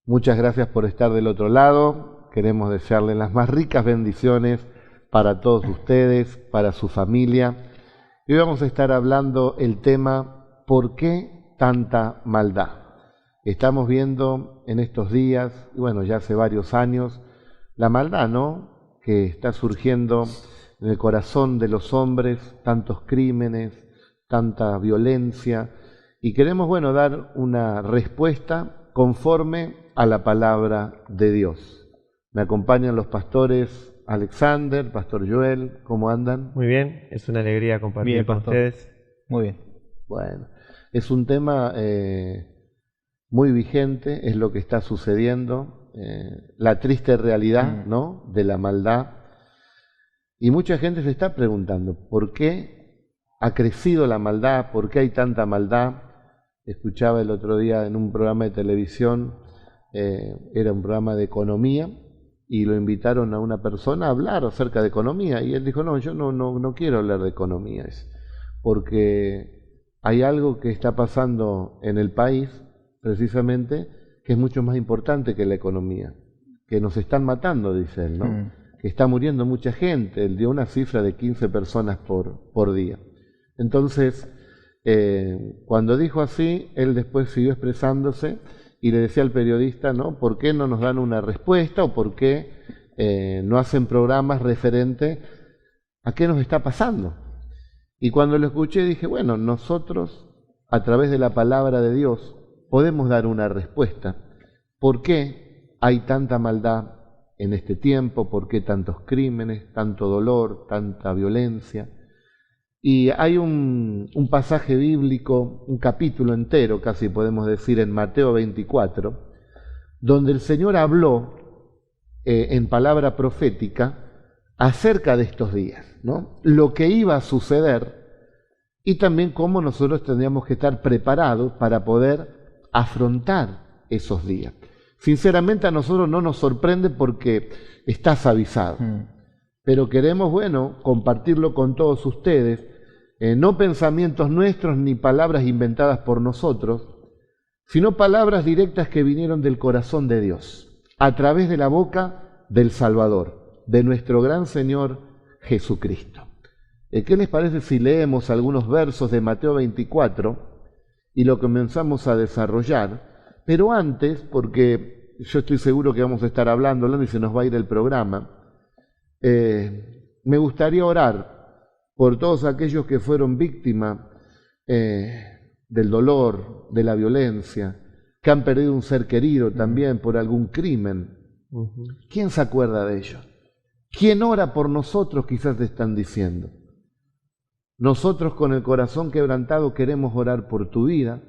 Muchas gracias por estar del otro lado. Queremos desearles las más ricas bendiciones para todos ustedes, para su familia. Y hoy vamos a estar hablando el tema ¿por qué tanta maldad? Estamos viendo en estos días, y bueno, ya hace varios años, la maldad, ¿no?, que está surgiendo en el corazón de los hombres, tantos crímenes, tanta violencia, y queremos, bueno, dar una respuesta conforme a la palabra de Dios. Me acompañan los pastores Alexander, Pastor Joel, ¿cómo andan? Muy bien, es una alegría compartir Bien, con pastor. ustedes. Muy bien. Bueno, es un tema muy vigente, es lo que está sucediendo, la triste realidad, ¿no?, de la maldad. Y mucha gente se está preguntando, ¿por qué ha crecido la maldad? ¿Por qué hay tanta maldad? Escuchaba el otro día en un programa de televisión, era un programa de economía, y lo invitaron a una persona a hablar acerca de economía, y él dijo, no, yo no quiero hablar de economía, porque hay algo que está pasando en el país, precisamente, que es mucho más importante que la economía, que nos están matando, dice él, ¿no? Que está muriendo mucha gente. Él dio una cifra de 15 personas por día. Entonces, cuando dijo así, él después siguió expresándose y le decía al periodista, ¿no?, ¿por qué no nos dan una respuesta o por qué no hacen programas referentes a qué nos está pasando? Y cuando lo escuché dije, bueno, nosotros a través de la palabra de Dios podemos dar una respuesta. ¿Por qué hay tanta maldad en este tiempo? ¿Por qué tantos crímenes, tanto dolor, tanta violencia? Y hay un pasaje bíblico, un capítulo entero, casi podemos decir, en Mateo 24, donde el Señor habló en palabra profética acerca de estos días, ¿no?, lo que iba a suceder y también cómo nosotros tendríamos que estar preparados para poder afrontar esos días. Sinceramente a nosotros no nos sorprende porque estás avisado. Pero queremos, bueno, compartirlo con todos ustedes, no pensamientos nuestros ni palabras inventadas por nosotros, sino palabras directas que vinieron del corazón de Dios, a través de la boca del Salvador, de nuestro gran Señor Jesucristo. ¿Qué les parece si leemos algunos versos de Mateo 24 y lo comenzamos a desarrollar? Pero antes, porque yo estoy seguro que vamos a estar hablando y se nos va a ir el programa, me gustaría orar por todos aquellos que fueron víctimas del dolor, de la violencia, que han perdido un ser querido también por algún crimen. ¿Quién se acuerda de ellos? ¿Quién ora por nosotros? Quizás te están diciendo. Nosotros con el corazón quebrantado queremos orar por tu vida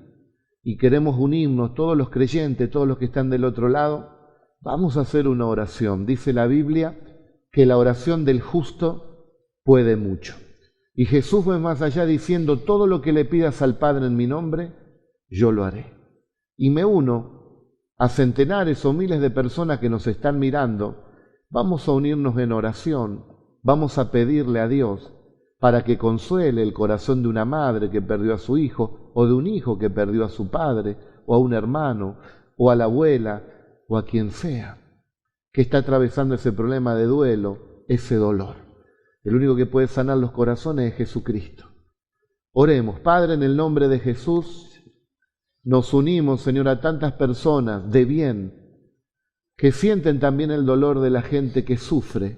y queremos unirnos, todos los creyentes, todos los que están del otro lado, vamos a hacer una oración. Dice la Biblia que la oración del justo puede mucho. Y Jesús fue más allá diciendo, todo lo que le pidas al Padre en mi nombre, yo lo haré. Y me uno a centenares o miles de personas que nos están mirando, vamos a unirnos en oración, vamos a pedirle a Dios para que consuele el corazón de una madre que perdió a su hijo, o de un hijo que perdió a su padre, o a un hermano, o a la abuela, o a quien sea, que está atravesando ese problema de duelo, ese dolor. El único que puede sanar los corazones es Jesucristo. Oremos. Padre, en el nombre de Jesús, nos unimos, Señor, a tantas personas de bien que sienten también el dolor de la gente que sufre.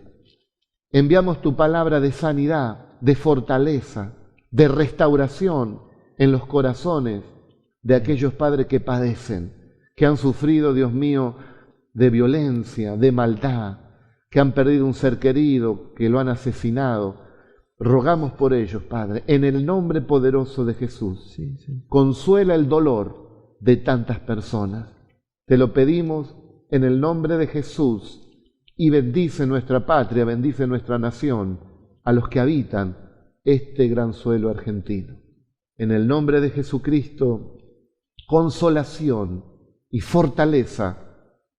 Enviamos tu palabra de sanidad, de fortaleza, de restauración en los corazones de aquellos padres que padecen, que han sufrido, Dios mío, de violencia, de maldad, que han perdido un ser querido, que lo han asesinado. Rogamos por ellos, Padre, en el nombre poderoso de Jesús. Consuela el dolor de tantas personas. Te lo pedimos en el nombre de Jesús y bendice nuestra patria, bendice nuestra nación, a los que habitan este gran suelo argentino. En el nombre de Jesucristo, consolación y fortaleza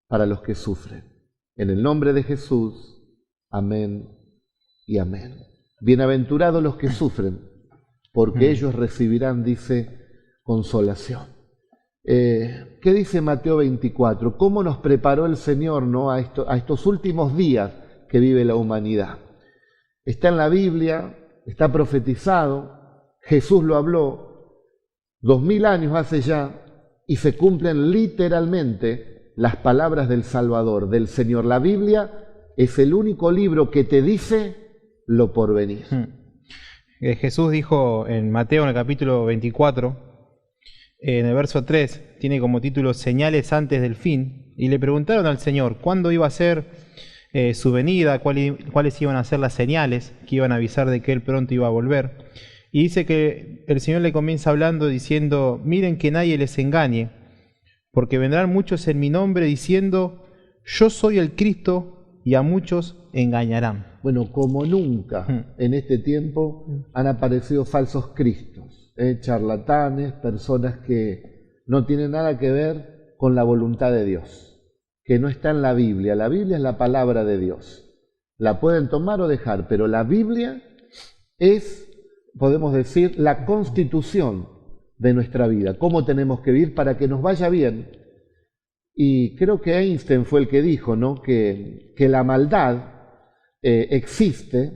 para los que sufren. En el nombre de Jesús, amén y amén. Bienaventurados los que sufren, porque ellos recibirán, dice, consolación. ¿Qué dice Mateo 24? ¿Cómo nos preparó el Señor, ¿no?, a estos últimos días que vive la humanidad? Está en la Biblia, está profetizado, Jesús lo habló 2000 años hace ya, y se cumplen literalmente las palabras del Salvador, del Señor. La Biblia es el único libro que te dice lo por venir. Jesús dijo en Mateo, en el capítulo 24, en el verso 3, tiene como título Señales antes del fin, y le preguntaron al Señor cuándo iba a ser su venida, cuáles iban a ser las señales que iban a avisar de que Él pronto iba a volver. Y dice que el Señor le comienza hablando diciendo: miren que nadie les engañe, porque vendrán muchos en mi nombre diciendo: yo soy el Cristo, y a muchos engañarán. Bueno, como nunca en este tiempo han aparecido falsos cristos, charlatanes, personas que no tienen nada que ver con la voluntad de Dios, que no está en la Biblia. La Biblia es la palabra de Dios. La pueden tomar o dejar, pero la Biblia es, podemos decir, la constitución de nuestra vida, cómo tenemos que vivir para que nos vaya bien. Y creo que Einstein fue el que dijo, ¿no?, que la maldad existe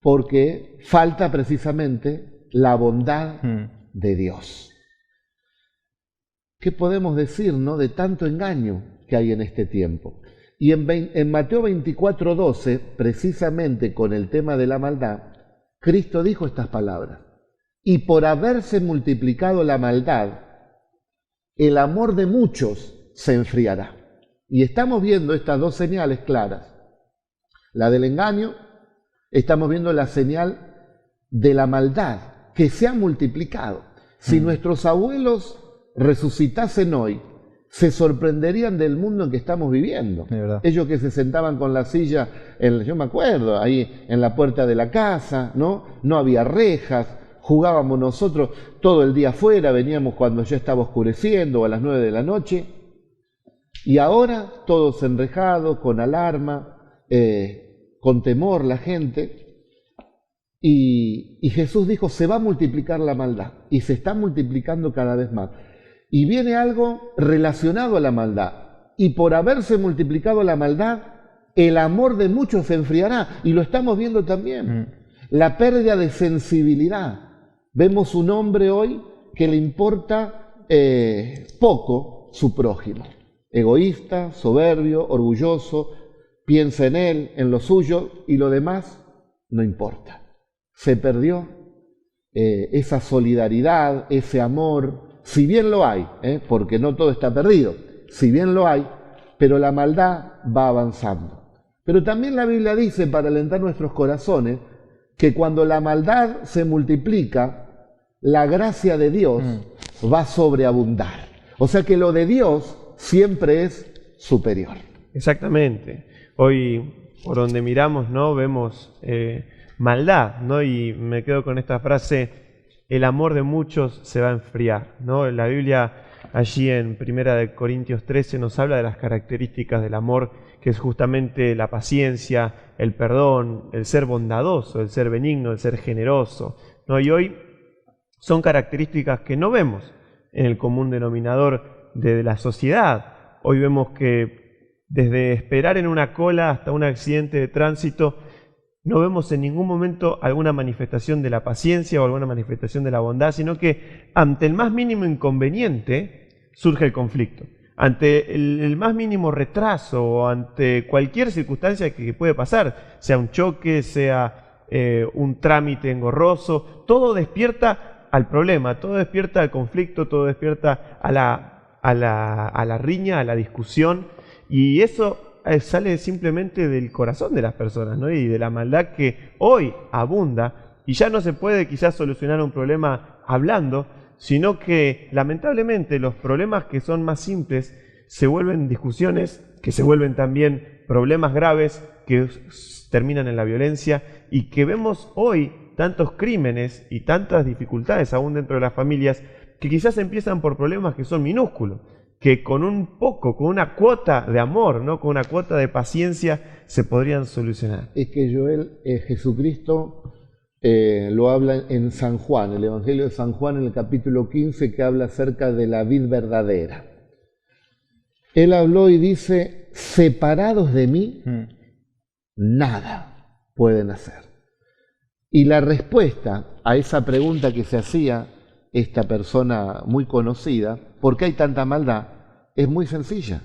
porque falta precisamente la bondad de Dios. ¿Qué podemos decir, ¿no?, de tanto engaño que hay en este tiempo? Y en Mateo 24:12, precisamente con el tema de la maldad, Cristo dijo estas palabras: y por haberse multiplicado la maldad, el amor de muchos se enfriará. Y estamos viendo estas dos señales claras: la del engaño, estamos viendo la señal de la maldad que se ha multiplicado. Si nuestros abuelos resucitasen hoy, se sorprenderían del mundo en que estamos viviendo. Ellos que se sentaban con la silla, yo me acuerdo, ahí en la puerta de la casa, no había rejas, jugábamos nosotros todo el día afuera, veníamos cuando ya estaba oscureciendo, a las 9 de la noche, y ahora todos enrejados, con alarma, con temor la gente. Y Jesús dijo: se va a multiplicar la maldad, y se está multiplicando cada vez más. Y viene algo relacionado a la maldad. Y por haberse multiplicado la maldad, el amor de muchos se enfriará. Y lo estamos viendo también. La pérdida de sensibilidad. Vemos un hombre hoy que le importa poco su prójimo. Egoísta, soberbio, orgulloso, piensa en él, en lo suyo, y lo demás no importa. Se perdió esa solidaridad, ese amor. Si bien lo hay, porque no todo está perdido, si bien lo hay, pero la maldad va avanzando. Pero también la Biblia dice, para alentar nuestros corazones, que cuando la maldad se multiplica, la gracia de Dios va a sobreabundar. O sea que lo de Dios siempre es superior. Exactamente. Hoy, por donde miramos, ¿no?, vemos maldad, ¿no? Y me quedo con esta frase: el amor de muchos se va a enfriar, ¿no? La Biblia, allí en 1 Corintios 13, nos habla de las características del amor, que es justamente la paciencia, el perdón, el ser bondadoso, el ser benigno, el ser generoso, ¿no? Y hoy son características que no vemos en el común denominador de la sociedad. Hoy vemos que desde esperar en una cola hasta un accidente de tránsito, no vemos en ningún momento alguna manifestación de la paciencia o alguna manifestación de la bondad, sino que ante el más mínimo inconveniente surge el conflicto. Ante el más mínimo retraso o ante cualquier circunstancia que puede pasar, sea un choque, sea un trámite engorroso, todo despierta al problema, todo despierta al conflicto, todo despierta a la riña, a la discusión, y eso sale simplemente del corazón de las personas, ¿no?, y de la maldad que hoy abunda, y ya no se puede quizás solucionar un problema hablando, sino que lamentablemente los problemas que son más simples se vuelven discusiones, que se vuelven también problemas graves, que terminan en la violencia, y que vemos hoy tantos crímenes y tantas dificultades aún dentro de las familias, que quizás empiezan por problemas que son minúsculos, que con una cuota de amor, ¿no?, con una cuota de paciencia, se podrían solucionar. Es que, Joel, Jesucristo lo habla en San Juan, el Evangelio de San Juan en el capítulo 15, que habla acerca de la vid verdadera. Él habló y dice, separados de mí, nada pueden hacer. Y la respuesta a esa pregunta que se hacía esta persona muy conocida, ¿por qué hay tanta maldad?, es muy sencilla.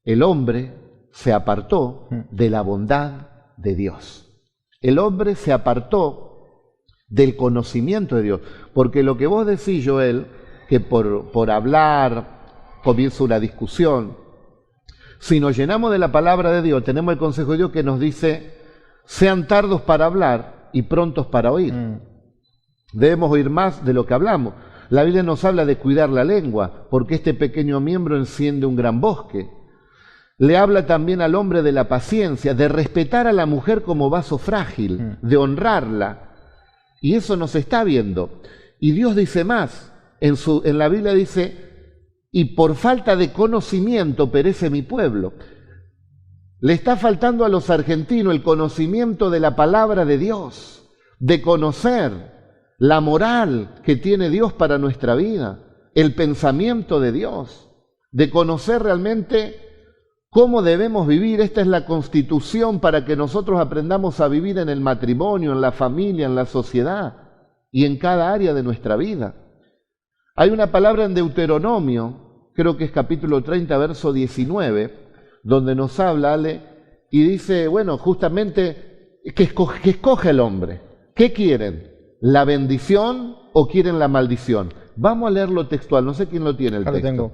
El hombre se apartó de la bondad de Dios. El hombre se apartó del conocimiento de Dios. Porque lo que vos decís, Joel, que por hablar comienza una discusión, si nos llenamos de la palabra de Dios, tenemos el consejo de Dios que nos dice, sean tardos para hablar y prontos para oír. Debemos oír más de lo que hablamos. La Biblia nos habla de cuidar la lengua, porque este pequeño miembro enciende un gran bosque. Le habla también al hombre de la paciencia, de respetar a la mujer como vaso frágil, de honrarla. Y eso nos está viendo. Y Dios dice más, en la Biblia dice, y por falta de conocimiento perece mi pueblo. Le está faltando a los argentinos el conocimiento de la palabra de Dios, de conocer la moral que tiene Dios para nuestra vida, el pensamiento de Dios, de conocer realmente cómo debemos vivir. Esta es la constitución para que nosotros aprendamos a vivir en el matrimonio, en la familia, en la sociedad y en cada área de nuestra vida. Hay una palabra en Deuteronomio, creo que es capítulo 30, verso 19, donde nos habla, Ale, y dice, bueno, justamente, que escoge el hombre. ¿Qué quieren? ¿La bendición o quieren la maldición? Vamos a leerlo textual, no sé quién lo tiene el texto. Lo tengo.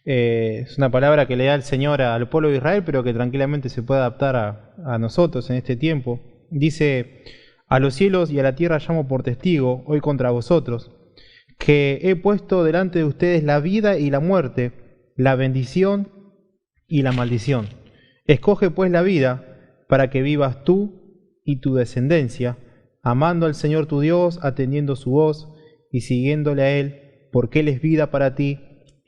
Es una palabra que le da el Señor al pueblo de Israel, pero que tranquilamente se puede adaptar a nosotros en este tiempo. Dice, a los cielos y a la tierra llamo por testigo, hoy contra vosotros, que he puesto delante de ustedes la vida y la muerte, la bendición y la maldición. Escoge pues la vida para que vivas tú y tu descendencia, amando al Señor tu Dios, atendiendo su voz y siguiéndole a Él, porque Él es vida para ti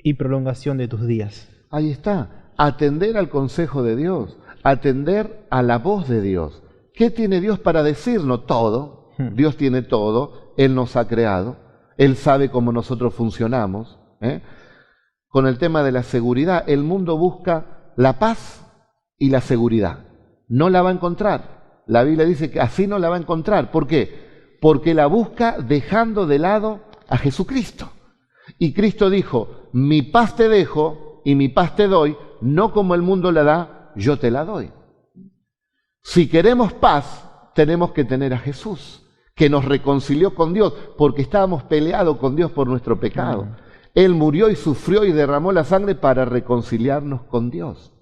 y prolongación de tus días. Ahí está, atender al consejo de Dios, atender a la voz de Dios. ¿Qué tiene Dios para decirnos? Todo. Dios tiene todo, Él nos ha creado, Él sabe cómo nosotros funcionamos. Con el tema de la seguridad, el mundo busca la paz y la seguridad. No la va a encontrar. La Biblia dice que así no la va a encontrar. ¿Por qué? Porque la busca dejando de lado a Jesucristo. Y Cristo dijo, mi paz te dejo y mi paz te doy, no como el mundo la da, yo te la doy. Si queremos paz, tenemos que tener a Jesús, que nos reconcilió con Dios, porque estábamos peleados con Dios por nuestro pecado. Él murió y sufrió y derramó la sangre para reconciliarnos con Dios.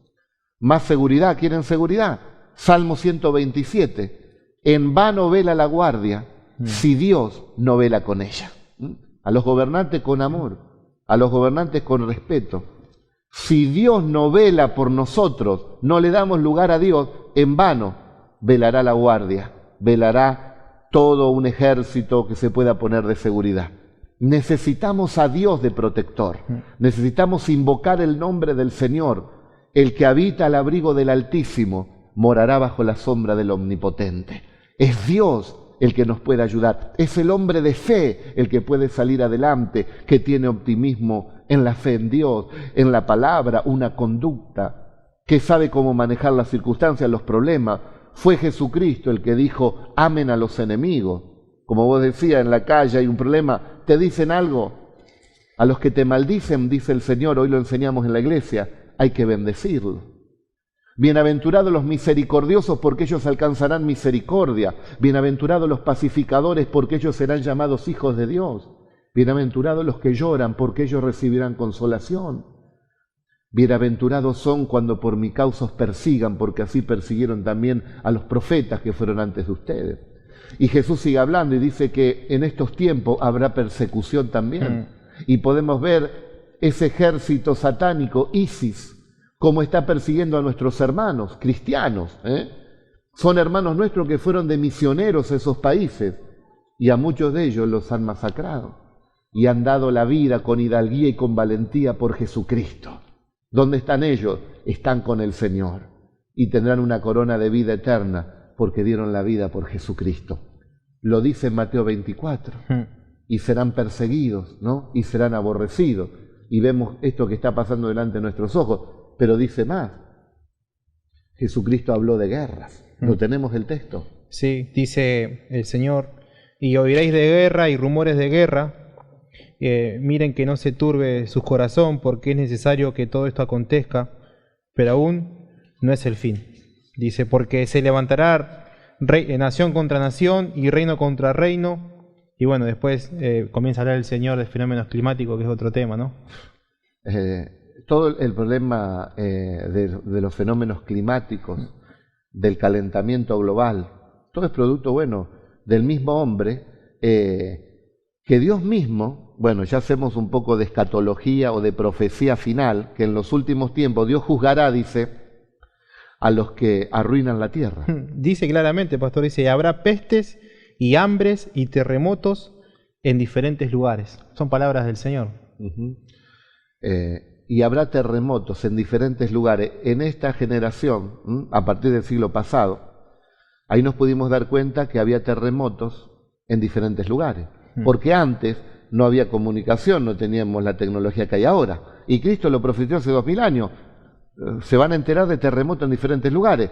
Más seguridad, ¿quieren seguridad? Salmo 127, en vano vela la guardia, si Dios no vela con ella. A los gobernantes con amor, a los gobernantes con respeto. Si Dios no vela por nosotros, no le damos lugar a Dios, en vano velará la guardia, velará todo un ejército que se pueda poner de seguridad. Necesitamos a Dios de protector, necesitamos invocar el nombre del Señor. El que habita al abrigo del Altísimo morará bajo la sombra del Omnipotente. Es Dios el que nos puede ayudar. Es el hombre de fe el que puede salir adelante, que tiene optimismo en la fe en Dios, en la palabra, una conducta, que sabe cómo manejar las circunstancias, los problemas. Fue Jesucristo el que dijo, amen a los enemigos. Como vos decías, en la calle hay un problema, te dicen algo. A los que te maldicen, dice el Señor, hoy lo enseñamos en la iglesia, hay que bendecirlo. Bienaventurados los misericordiosos, porque ellos alcanzarán misericordia. Bienaventurados los pacificadores, porque ellos serán llamados hijos de Dios. Bienaventurados los que lloran, porque ellos recibirán consolación. Bienaventurados son cuando por mi causa os persigan, porque así persiguieron también a los profetas que fueron antes de ustedes. Y Jesús sigue hablando y dice que en estos tiempos habrá persecución también. Y podemos ver ese ejército satánico, ISIS, cómo está persiguiendo a nuestros hermanos cristianos. Son hermanos nuestros que fueron de misioneros a esos países y a muchos de ellos los han masacrado y han dado la vida con hidalguía y con valentía por Jesucristo. ¿Dónde están ellos? Están con el Señor y tendrán una corona de vida eterna porque dieron la vida por Jesucristo. lo dice en Mateo 24, y serán perseguidos, ¿no? Y serán aborrecidos. Y vemos esto que está pasando delante de nuestros ojos, pero dice más. Jesucristo habló de guerras. ¿Lo tenemos el texto? Sí, dice el Señor, y oiréis de guerra y rumores de guerra. Miren que no se turbe su corazón, porque es necesario que todo esto acontezca, pero aún no es el fin. Dice, porque se levantará nación contra nación y reino contra reino. Y bueno, después comienza a hablar el Señor de fenómenos climáticos, que es otro tema, ¿no? Todo el problema de los fenómenos climáticos, del calentamiento global, todo es producto, bueno, del mismo hombre, que Dios mismo, bueno, ya hacemos un poco de escatología o de profecía final, que en los últimos tiempos Dios juzgará, dice, a los que arruinan la tierra. Dice claramente, pastor, dice, habrá pestes y hambres y terremotos en diferentes lugares. Son palabras del Señor. Y habrá terremotos en diferentes lugares. En esta generación, a partir del siglo pasado, ahí nos pudimos dar cuenta que había terremotos en diferentes lugares. Porque antes no había comunicación, no teníamos la tecnología que hay ahora. Y Cristo lo profetizó hace 2000 años. Se van a enterar de terremotos en diferentes lugares.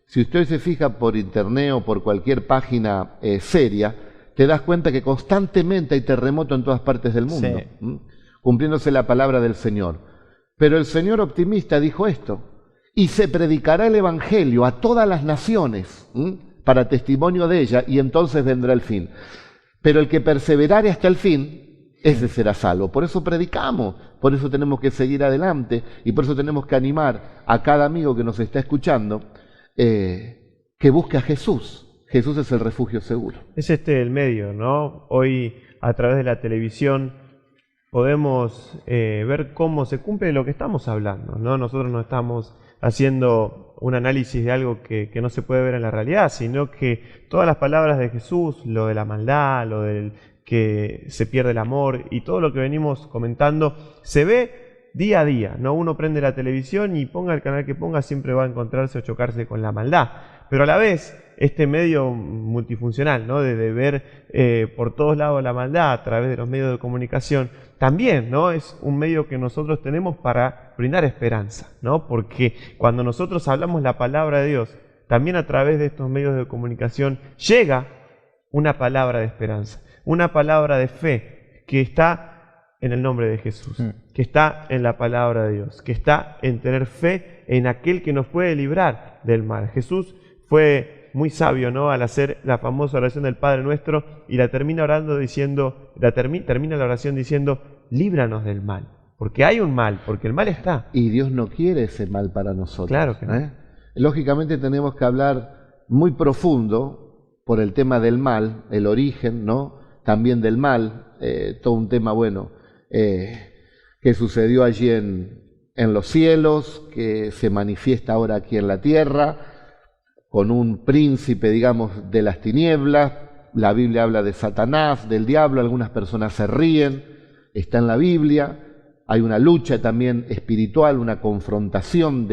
Si usted se fija por internet o por cualquier página seria, te das cuenta que constantemente hay terremotos en todas partes del mundo, sí, cumpliéndose la palabra del Señor. Pero el Señor optimista dijo esto, y se predicará el Evangelio a todas las naciones, para testimonio de ella, y entonces vendrá el fin. Pero el que perseverare hasta el fin, ese será salvo. Por eso predicamos, por eso tenemos que seguir adelante, y por eso tenemos que animar a cada amigo que nos está escuchando, que busque a Jesús. Jesús es el refugio seguro. Es el medio, ¿no? Hoy, a través de la televisión, podemos ver cómo se cumple lo que estamos hablando, ¿no? Nosotros no estamos haciendo un análisis de algo que no se puede ver en la realidad, sino que todas las palabras de Jesús, lo de la maldad, lo del que se pierde el amor y todo lo que venimos comentando, se ve día a día, ¿no? Uno prende la televisión y ponga el canal que ponga, siempre va a encontrarse o chocarse con la maldad. Pero a la vez, este medio multifuncional, ¿no? De ver por todos lados la maldad a través de los medios de comunicación, también, ¿no? Es un medio que nosotros tenemos para brindar esperanza, ¿no? Porque cuando nosotros hablamos la palabra de Dios, también a través de estos medios de comunicación llega una palabra de esperanza, una palabra de fe que está en el nombre de Jesús, que está en la palabra de Dios, que está en tener fe en aquel que nos puede librar del mal. Jesús fue muy sabio, ¿no? Al hacer la famosa oración del Padre Nuestro, y la termina orando diciendo, termina la oración diciendo, líbranos del mal, porque hay un mal, porque el mal está. Y Dios no quiere ese mal para nosotros. Claro que no. Lógicamente tenemos que hablar muy profundo por el tema del mal, el origen, ¿no? También del mal, todo un tema bueno, que sucedió allí en los cielos, que se manifiesta ahora aquí en la tierra, con un príncipe, digamos, de las tinieblas. La Biblia habla de Satanás, del diablo, algunas personas se ríen, está en la Biblia. Hay una lucha también espiritual, una confrontación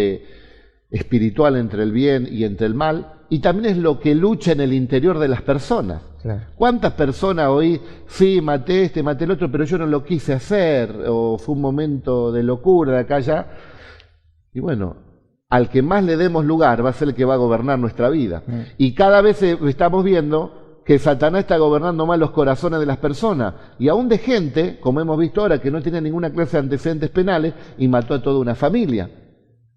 espiritual entre el bien y entre el mal, y también es lo que lucha en el interior de las personas. Claro. ¿Cuántas personas hoy, sí, maté maté el otro, pero yo no lo quise hacer, o fue un momento de locura de acá allá? Y bueno, al que más le demos lugar va a ser el que va a gobernar nuestra vida. Y cada vez estamos viendo que Satanás está gobernando más los corazones de las personas, y aún de gente, como hemos visto ahora, que no tiene ninguna clase de antecedentes penales y mató a toda una familia.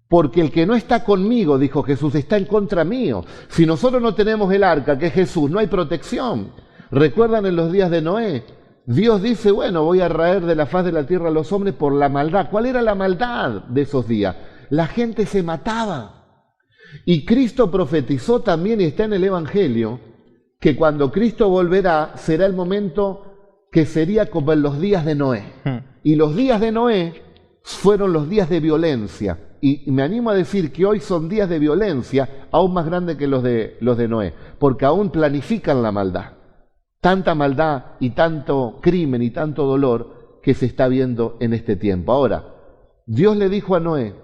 Porque el que no está conmigo, dijo Jesús, está en contra mío. Si nosotros no tenemos el arca, que es Jesús, no hay protección. ¿Recuerdan en los días de Noé? Dios dice, bueno, voy a raer de la faz de la tierra a los hombres por la maldad. ¿Cuál era la maldad de esos días? La gente se mataba. Y Cristo profetizó también, y está en el Evangelio, que cuando Cristo volverá, será el momento que sería como en los días de Noé. Y los días de Noé fueron los días de violencia. Y me animo a decir que hoy son días de violencia aún más grandes que los de Noé, porque aún planifican la maldad. Tanta maldad y tanto crimen y tanto dolor que se está viendo en este tiempo. Ahora, Dios le dijo a Noé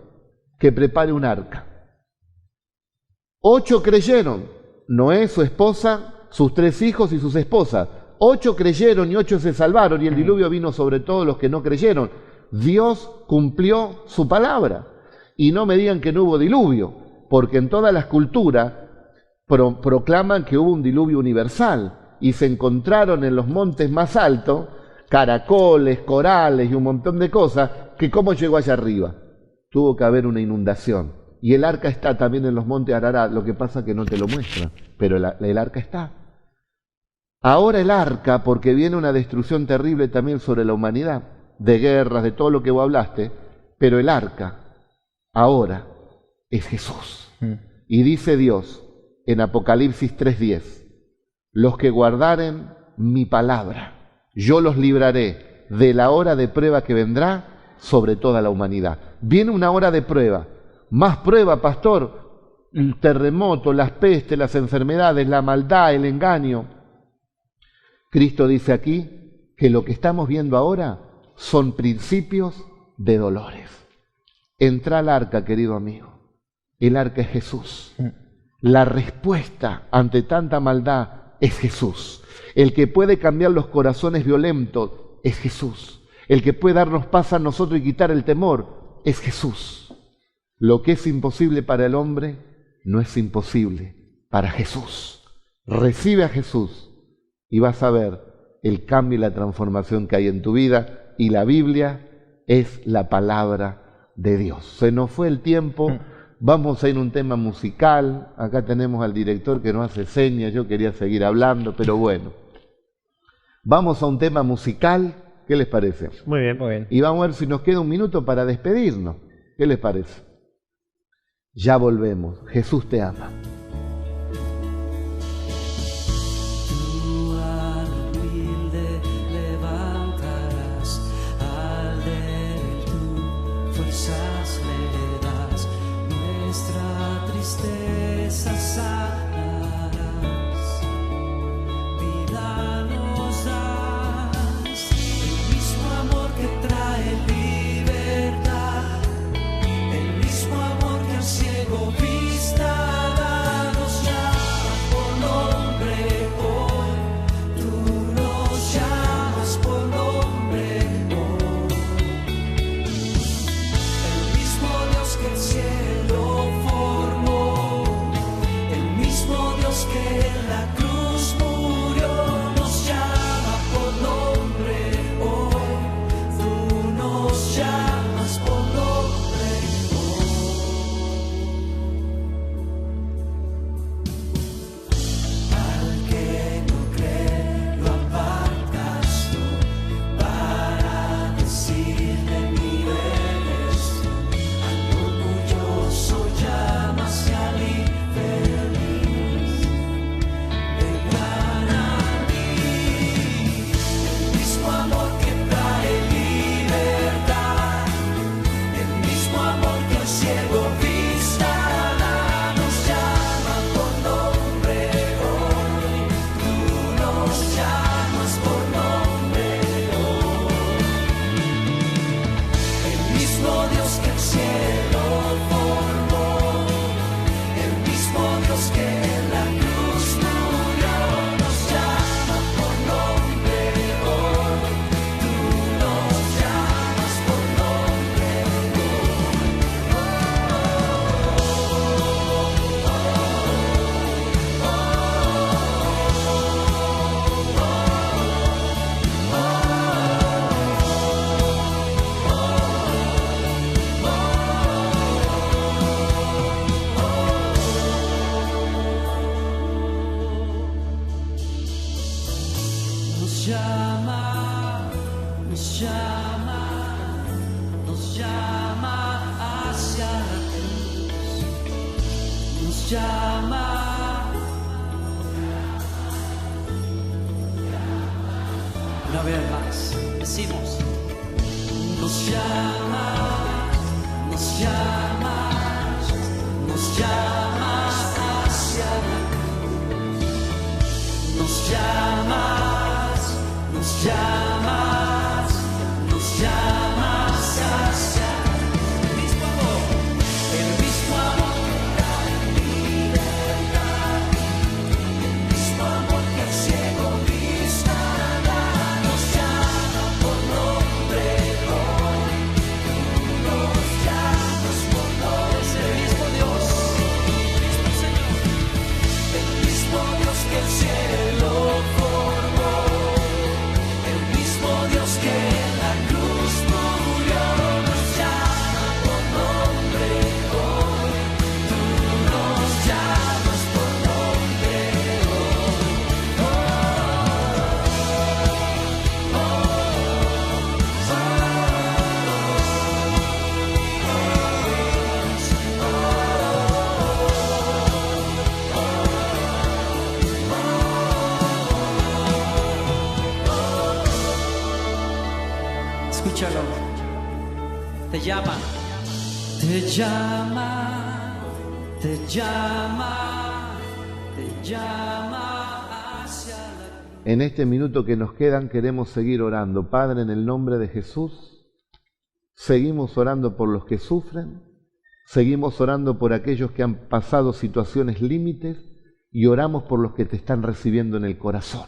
que prepare un arca. 8 creyeron, Noé, su esposa sus 3 hijos y sus esposas. 8 creyeron y 8 se salvaron, y el diluvio vino sobre todos los que no creyeron. Dios cumplió su palabra. Y no me digan que no hubo diluvio, porque en todas las culturas proclaman que hubo un diluvio universal, y se encontraron en los montes más altos caracoles, corales y un montón de cosas, que cómo llegó allá arriba. Tuvo que haber una inundación. Y el arca está también en los montes Ararat, lo que pasa que no te lo muestran, pero el arca está. Ahora el arca, porque viene una destrucción terrible también sobre la humanidad, de guerras, de todo lo que vos hablaste, pero el arca ahora es Jesús. Y dice Dios en Apocalipsis 3:10, los que guardaren mi palabra, yo los libraré de la hora de prueba que vendrá sobre toda la humanidad. Viene una hora de prueba. Más prueba, pastor, el terremoto, las pestes, las enfermedades, la maldad, el engaño. Cristo dice aquí que lo que estamos viendo ahora son principios de dolores. Entra al arca, querido amigo. El arca es Jesús. La respuesta ante tanta maldad es Jesús. El que puede cambiar los corazones violentos es Jesús. El que puede darnos paz a nosotros y quitar el temor es Jesús. Lo que es imposible para el hombre no es imposible para Jesús. Recibe a Jesús y vas a ver el cambio y la transformación que hay en tu vida. Y la Biblia es la palabra de Dios. Se nos fue el tiempo. Vamos a ir a un tema musical. Acá tenemos al director que nos hace señas. Yo quería seguir hablando, pero bueno. Vamos a un tema musical. ¿Qué les parece? Muy bien, muy bien. Y vamos a ver si nos queda un minuto para despedirnos. ¿Qué les parece? Ya volvemos. Jesús te ama. Una vez más, decimos, nos llamas, nos llamas, nos llamas hacia la cruz. Nos llamas, nos llamas, nos llamas hacia el mismo amor, el mismo amor que trae libertad, el mismo amor Escúchalo. Te llama. Te llama. Te llama. Te llama hacia la... En este minuto que nos quedan queremos seguir orando. Padre, en el nombre de Jesús, seguimos orando por los que sufren, seguimos orando por aquellos que han pasado situaciones límites y oramos por los que te están recibiendo en el corazón.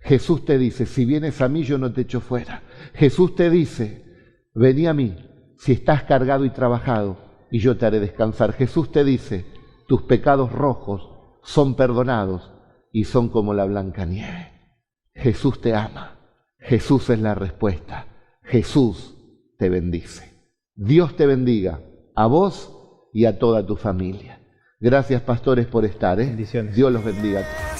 Jesús te dice, si vienes a mí yo no te echo fuera. Jesús te dice, vení a mí si estás cargado y trabajado y yo te haré descansar. Jesús te dice, tus pecados rojos son perdonados y son como la blanca nieve. Jesús te ama, Jesús es la respuesta, Jesús te bendice. Dios te bendiga, a vos y a toda tu familia. Gracias, pastores, por estar. Bendiciones. Dios los bendiga a todos.